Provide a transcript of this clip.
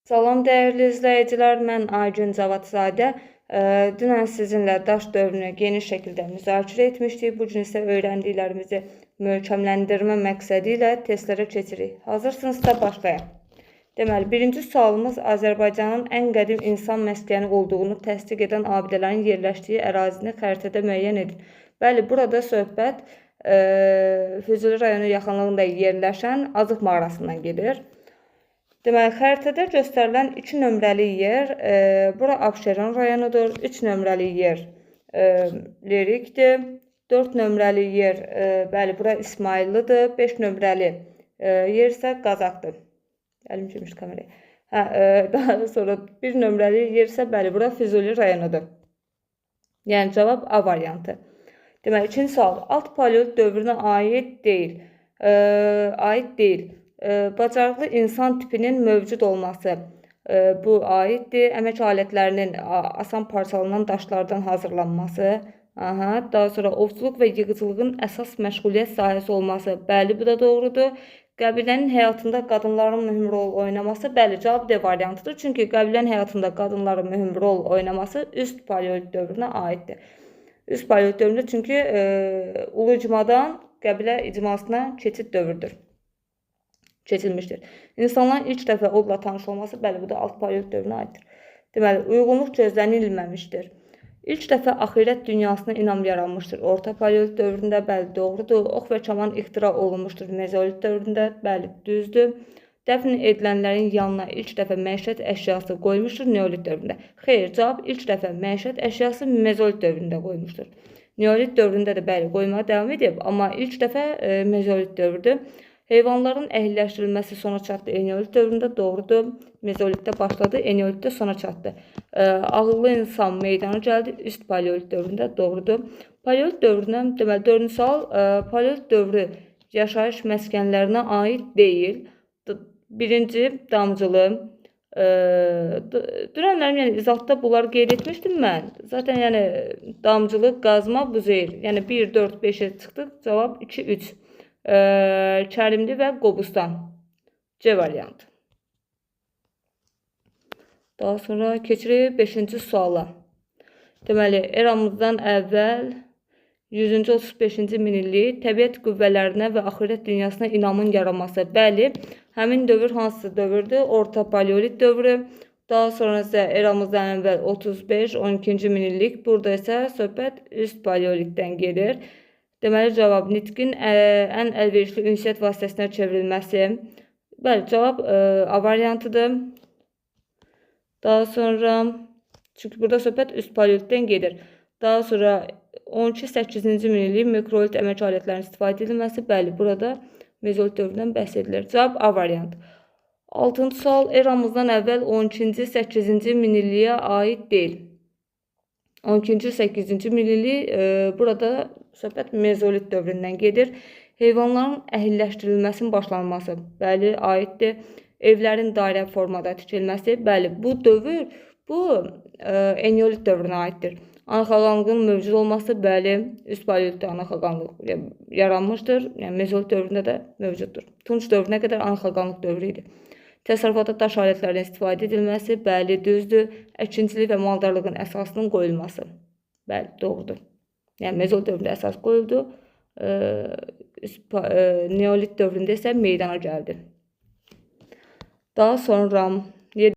Salam dəyərli izləyicilər, mən Aygün Cavadzadə. Dünən sizinlə daş dövrünü geniş şəkildə müzakirə etmişdik. Bu gün isə öyrəndiklərimizi möhkəmləndirmə məqsədi ilə testlərə keçirik. Hazırsınızsa başlayaq. Deməli, birinci sualımız Azərbaycanın ən qədim insan məskəni olduğunu təsdiq edən abidələrin yerləşdiyi ərazini xəritədə müəyyən edin. Bəli, burada söhbət Füzuli rayonu yaxınlığında yerləşən Azıq mağarasından gedir. Deməli, xəritədə göstərilən 2 nömrəli yer, bura Abşeron rayonudur. 3 nömrəli yer Lerikdir. 4 nömrəli yer, bəli, bura İsmayıllıdır. 5 nömrəli yer isə Qazaxdır. Əlim girmiş kameraya. Daha sonra 1 nömrəli yer isə, bəli, bura Füzuli rayonudur. Yəni, cavab A variantı. Deməli, ikinci sual. Alt paleolit dövrünə aid deyil. Bacarıqlı insan tipinin mövcud olması bu aiddir. Əmək alətlərinin asan parçalanan daşlardan hazırlanması. Daha sonra ovçuluq və yığıcılığın əsas məşğuliyyət sahəsi olması. Bəli, bu da doğrudur. Qəbilənin həyatında qadınların mühüm rol oynaması. Bəli, cavab D variantıdır. Çünki qəbilənin həyatında qadınların mühüm rol oynaması üst paleolit dövrünə aiddir. Üst paleolit dövründə çünki ulu icmadan qəbilə icmasına keçid dövrdür. Keçilmişdir. İnsanların ilk dəfə odla tanış olması, bəli, bu da alt paleolit dövrünə aiddir. Deməli, uyğunluq gözlənilməmişdir. İlk dəfə axirət dünyasına inam yaranmışdır. Orta paleolit dövründə, bəli, doğrudur. Ox və kaman ixtira olunmuşdur. Mezolit dövründə, bəli, düzdür. Dəfn edilənlərin yanına ilk dəfə məişət əşyası qoymuşdur Neolit dövründə. Xeyr, cavab ilk dəfə məişət əşyası Mezolit dövründə qoymuşdur. Neolit dövründə də, bəli, qoymaya davam edib, amma ilk dəfə Mezolit dövrüdür. Heyvanların əhilləşdirilməsi sona çatdı Eneolit dövründə, doğrudur. Mezolitdə başladı, Eneolitdə sona çatdı. Ağıllı insan meydana gəldi üst paleolit dövründə, doğrudur. Paleolit dövründən, deməli, 4-cü sual, paleolit dövrü yaşayış məskənlərinə aid deyil. Birinci, damcılı. Dünənlərim, yəni izahatda bunları qeyd etmişdim mən. Zaten, yəni, damcılı, qazma, buzeyir. Yəni, 1, 4, 5-ə çıxdıq, cavab 2, 3. Kərimli və Qobustan. C variantı. Daha sonra keçirik 5-ci suala. Deməli, eramızdan əvvəl 135-ci minillik təbiət qüvvələrinə və axirət dünyasına inamın yaranması. Bəli, həmin dövr hansı dövrdür? Orta paleolit dövrü. Daha sonra isə eramızdan əvvəl 35-12-ci minillik. Burada isə söhbət üst paleolitdən gedir. Deməli, cavab nitqin ən əlverişli ünsiyyət vasitəsinə çevrilməsi. Bəli, cavab A variantıdır. Daha sonra, çünki burada söhbət üst paleolitdən gedir. Daha sonra 12-8-ci minillik mikrolit əmək alətlərinin istifadə edilməsi. Bəli, burada mezolit dövründən bəhs edilir. Cavab A variantı. 6-cı sual, eramızdan əvvəl 12-8-ci minilliyə aid deyil. 12-8-ci minillik burada söhbət mezolit dövründən gedir. Heyvanların əhilləşdirilməsinin başlanması, bəli, aiddir. Evlərin dairə formada tikilməsi, bəli, bu dövr, bu Eneolit dövrünə aiddir. Anaxaqanlığın mövcud olması, bəli, üst paleolitdə anaxaqanlıq yaranmışdır. Yəni, mezolit dövründə də mövcuddur. Tunç dövrünə qədər anaxaqanlıq dövrü idi. Təsərrüfatda daş alətlərinin istifadə edilməsi, bəli, düzdür. Əkinçilik və maldarlığın əsasının qoyulması, bəli, doğrudur. Yəni, mezolit dövründə əsas qoyuldu, Neolit dövründə isə meydana gəldi. Daha sonra